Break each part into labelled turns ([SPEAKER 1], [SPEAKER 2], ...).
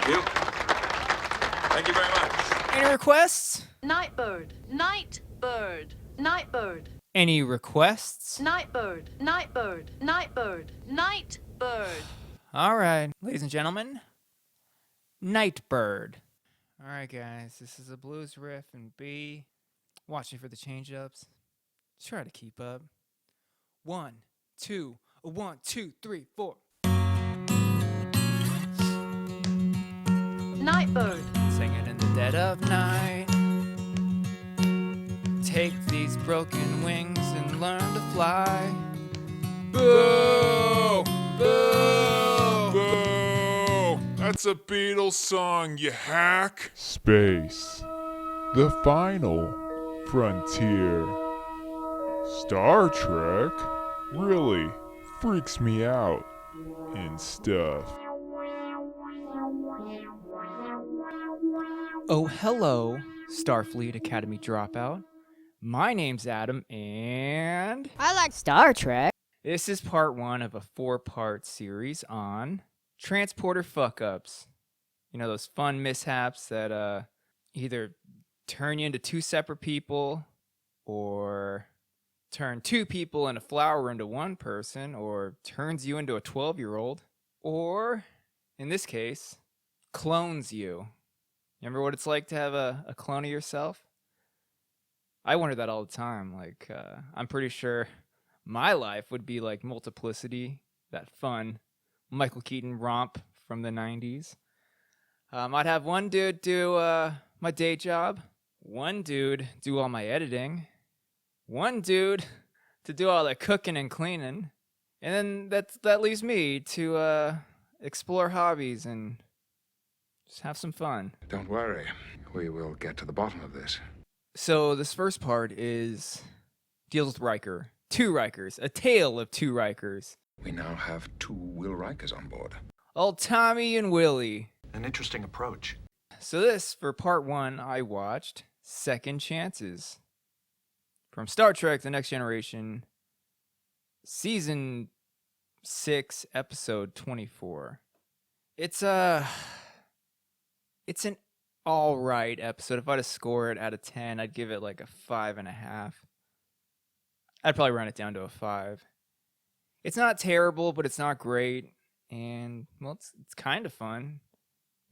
[SPEAKER 1] you. Thank you very much.
[SPEAKER 2] Any requests?
[SPEAKER 3] Nightbird, nightbird, nightbird,
[SPEAKER 2] Any requests?
[SPEAKER 3] nightbird, nightbird, nightbird, nightbird.
[SPEAKER 2] All right, ladies and gentlemen, Nightbird. All right, guys, this is a blues riff in B. Watching for the change-ups. Try to keep up. 1, 2, 1, 2, 3, 4.
[SPEAKER 3] Nightbird,
[SPEAKER 2] Singing in the dead of night. Take these broken wings and learn to fly. Boo! Boo!
[SPEAKER 4] Boo! That's a Beatles song, you hack!
[SPEAKER 5] Space. The final frontier. Star Trek really freaks me out and stuff.
[SPEAKER 2] Oh, hello, Starfleet Academy Dropout. My name's Adam, and
[SPEAKER 6] I like Star Trek.
[SPEAKER 2] this is part 1 of a 4-part series on transporter fuck-ups. You know, those fun mishaps that either turn you into 2 separate people, or turn 2 people in a flower into 1 person, or turns you into a 12-year-old, or, in this case, clones you. Remember what it's like to have a clone of yourself? I wonder that all the time. Like, I'm pretty sure my life would be like Multiplicity, that fun Michael Keaton romp from the 90s. I'd have one dude do my day job, one dude do all my editing, one dude to do all the cooking and cleaning, and then that leaves me to explore hobbies and just have some fun.
[SPEAKER 1] Don't worry. We will get to the bottom of this.
[SPEAKER 2] So this first part deals with Riker. 2 Rikers. A tale of 2 Rikers.
[SPEAKER 1] We now have 2 Will Rikers on board.
[SPEAKER 2] Old Tommy and Willie.
[SPEAKER 7] An interesting approach.
[SPEAKER 2] So this, for part 1, I watched Second Chances. From Star Trek The Next Generation, Season 6, Episode 24. It's an alright episode. If I had to score it out of 10, I'd give it like a 5.5. I'd probably run it down to a 5. It's not terrible, but it's not great. And, well, it's kind of fun.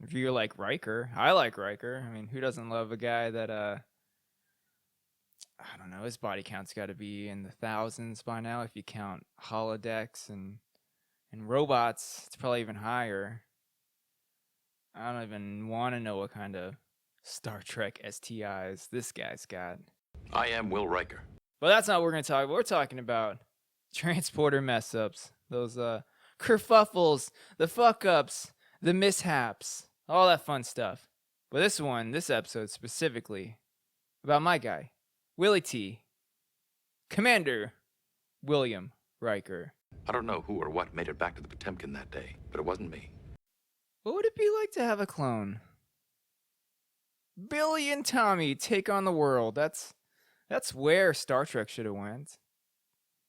[SPEAKER 2] If you're like Riker, I like Riker. I mean, who doesn't love a guy that, I don't know, his body count's got to be in the thousands by now. If you count holodecks and robots, it's probably even higher. I don't even want to know what kind of Star Trek STIs this guy's got.
[SPEAKER 7] I am Will Riker.
[SPEAKER 2] But that's not what we're going to talk about. We're talking about transporter mess-ups. Those kerfuffles, the fuck-ups, the mishaps, all that fun stuff. But this episode specifically, about my guy, Willie T. Commander William Riker.
[SPEAKER 7] I don't know who or what made it back to the Potemkin that day, but it wasn't me.
[SPEAKER 2] What would it be like to have a clone? Billy and Tommy take on the world. That's where Star Trek should have went.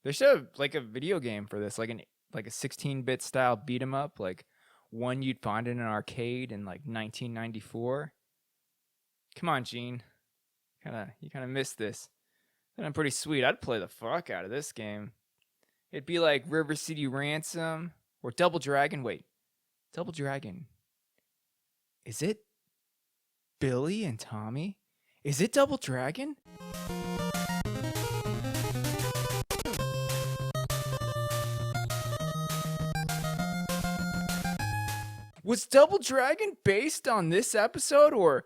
[SPEAKER 2] They should have like a video game for this, like a 16-bit style beat 'em up, like one you'd find in an arcade in like 1994. Come on, Gene. You kind of missed this. I'm pretty sweet. I'd play the fuck out of this game. It'd be like River City Ransom or Double Dragon. Wait. Double Dragon. Is it Billy and Tommy? Is it Double Dragon? Was Double Dragon based on this episode or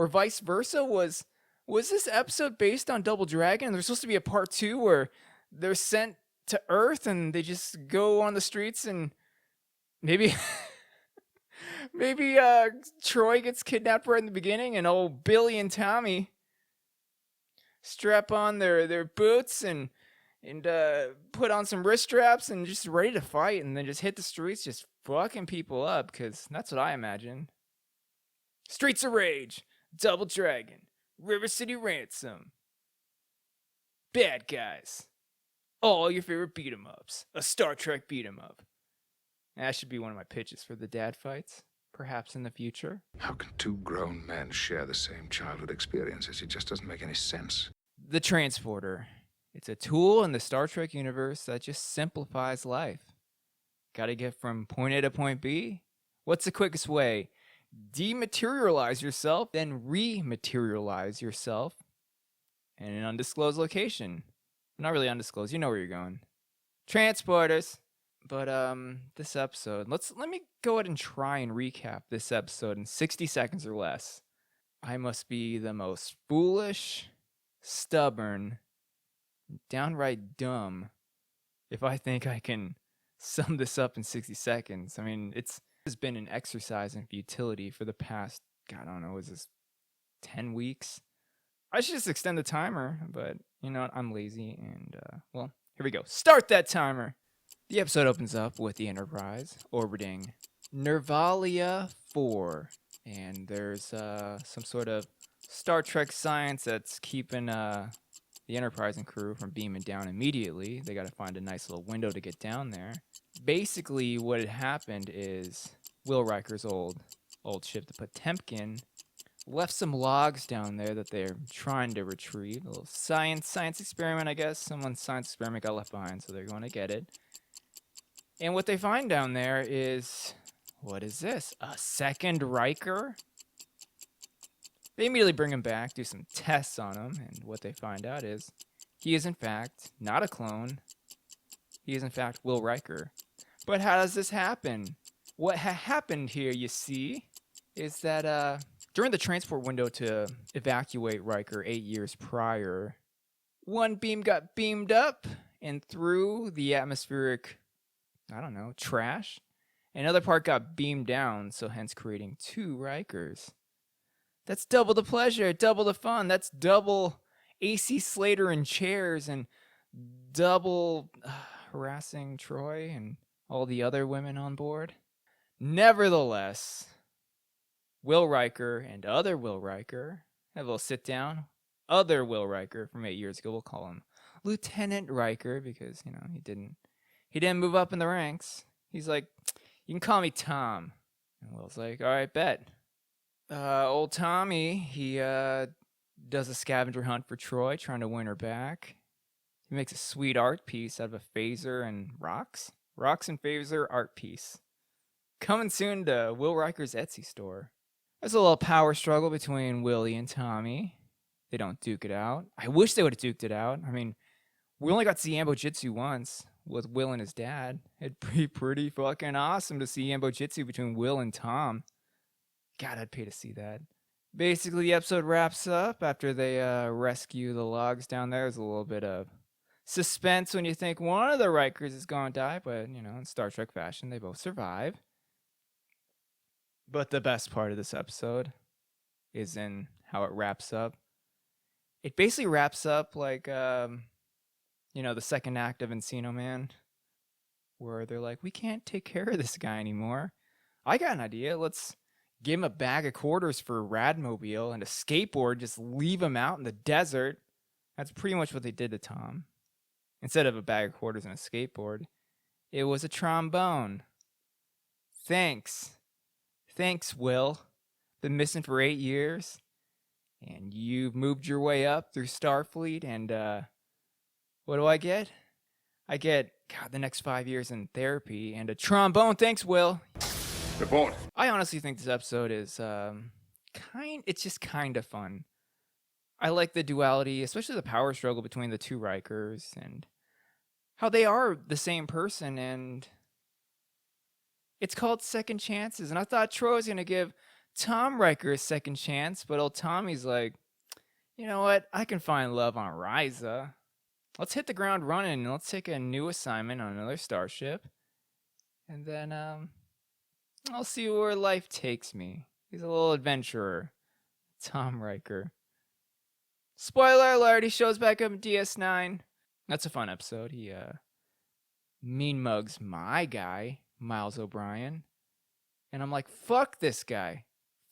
[SPEAKER 2] vice versa? Was this episode based on Double Dragon? There's supposed to be a part 2 where they're sent to Earth and they just go on the streets and maybe Troy gets kidnapped right in the beginning and old Billy and Tommy strap on their boots and put on some wrist straps and just ready to fight and then just hit the streets just fucking people up, because that's what I imagine. Streets of Rage, Double Dragon, River City Ransom. Bad guys. All your favorite beat 'em ups. A Star Trek beat 'em up. That should be one of my pitches for the dad fights. perhaps in the future.
[SPEAKER 1] How can two grown men share the same childhood experiences? It just doesn't make any sense.
[SPEAKER 2] The transporter. It's a tool in the Star Trek universe that just simplifies life. Gotta get from point A to point B? What's the quickest way? Dematerialize yourself, then rematerialize yourself in an undisclosed location. Not really undisclosed, you know where you're going. Transporters. But this episode, let me go ahead and try and recap this episode in 60 seconds or less. I must be the most foolish, stubborn, downright dumb if I think I can sum this up in 60 seconds. I mean, it's been an exercise in futility for the past, God, I don't know, is this 10 weeks? I should just extend the timer, but you know what? I'm lazy and, well, here we go. Start that timer! The episode opens up with the Enterprise orbiting Nervalia 4, and there's some sort of Star Trek science that's keeping the Enterprise and crew from beaming down immediately. They got to find a nice little window to get down there. Basically, what had happened is Will Rikers' old ship, the Potemkin, left some logs down there that they're trying to retrieve. A little science experiment, I guess. Someone's science experiment got left behind, so they're going to get it. And what they find down there is, what is this? A second Riker? They immediately bring him back, do some tests on him, and what they find out is he is in fact not a clone. He is in fact Will Riker. But how does this happen? What happened here, you see, is that during the transport window to evacuate Riker 8 years prior, one beam got beamed up and through the atmospheric, I don't know, trash. Another part got beamed down, so hence creating two Rikers. That's double the pleasure, double the fun. That's double AC Slater in chairs and double harassing Troy and all the other women on board. Nevertheless, Will Riker and other Will Riker have a little sit down. Other Will Riker from 8 years ago, we'll call him Lieutenant Riker because, you know, he didn't move up in the ranks. He's like, you can call me Tom. And Will's like, all right, bet. Old Tommy, he does a scavenger hunt for Troy, trying to win her back. He makes a sweet art piece out of a phaser and rocks. Rocks and phaser art piece. Coming soon to Will Riker's Etsy store. There's a little power struggle between Willie and Tommy. They don't duke it out. I wish they would have duked it out. I mean, we only got to see Ambo Jitsu once with Will and his dad. It'd be pretty fucking awesome to see Ambo Jitsu between Will and Tom. God, I'd pay to see that. Basically, the episode wraps up after they rescue the logs down there. There's a little bit of suspense when you think one of the Rikers is going to die, but, you know, in Star Trek fashion, they both survive. But the best part of this episode is in how it wraps up. It basically wraps up like, you know, the second act of Encino Man, where they're like, we can't take care of this guy anymore. I got an idea. Let's give him a bag of quarters for a Radmobile and a skateboard, just leave him out in the desert. That's pretty much what they did to Tom. Instead of a bag of quarters and a skateboard, it was a trombone. Thanks, Will. Been missing for 8 years, and you've moved your way up through Starfleet, and what do I get? I get, God, the next 5 years in therapy and a trombone. Thanks, Will.
[SPEAKER 1] Report.
[SPEAKER 2] I honestly think this episode is it's just kind of fun. I like the duality, especially the power struggle between the two Rikers and how they are the same person, and it's called second chances. And I thought Troy was going to give Tom Riker a second chance, but old Tommy's like, you know what? I can find love on Ryza. Let's hit the ground running and let's take a new assignment on another starship. And then I'll see where life takes me. He's a little adventurer. Tom Riker. Spoiler alert, he shows back up in DS9. That's a fun episode. He mean mugs my guy, Miles O'Brien. And I'm like, fuck this guy.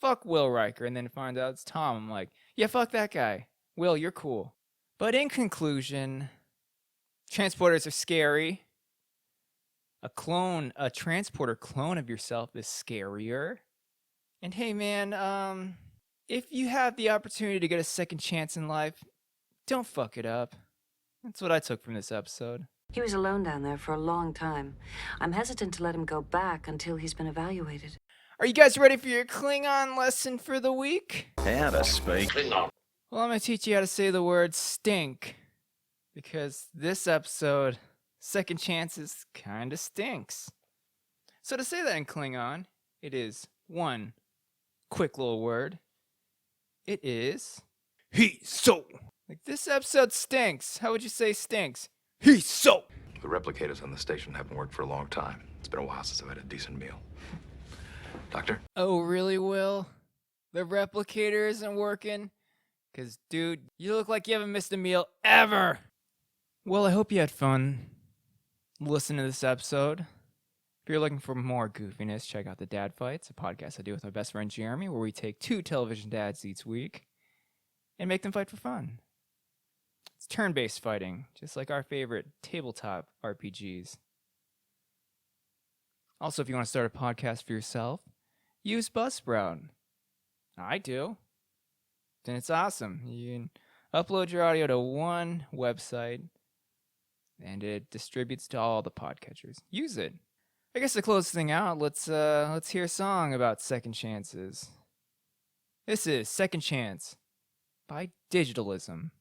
[SPEAKER 2] Fuck Will Riker. And then find out it's Tom. I'm like, yeah, fuck that guy. Will, you're cool. But in conclusion, transporters are scary. A transporter clone of yourself is scarier. And hey, man, if you have the opportunity to get a second chance in life, don't fuck it up. That's what I took from this episode.
[SPEAKER 6] He was alone down there for a long time. I'm hesitant to let him go back until he's been evaluated.
[SPEAKER 2] Are you guys ready for your Klingon lesson for the week?
[SPEAKER 8] How to speak.
[SPEAKER 2] Well, I'm going to teach you how to say the word stink. Because this episode, second chances kinda stinks. So to say that in Klingon, it is one quick little word. It is he so. Like this episode stinks. How would you say stinks? He so.
[SPEAKER 7] The replicators on the station haven't worked for a long time. It's been a while since I've had a decent meal. Doctor?
[SPEAKER 2] Oh, really, Will? The replicator isn't working? Because, dude, you look like you haven't missed a meal ever. Well, I hope you had fun listening to this episode. If you're looking for more goofiness, check out The Dad Fights, a podcast I do with my best friend Jeremy, where we take 2 television dads each week and make them fight for fun. It's turn-based fighting, just like our favorite tabletop RPGs. Also, if you want to start a podcast for yourself, use Buzzsprout. I do. And it's awesome. You can upload your audio to one website, and it distributes to all the podcatchers. Use it. I guess to close this thing out, let's hear a song about second chances. This is Second Chance by Digitalism.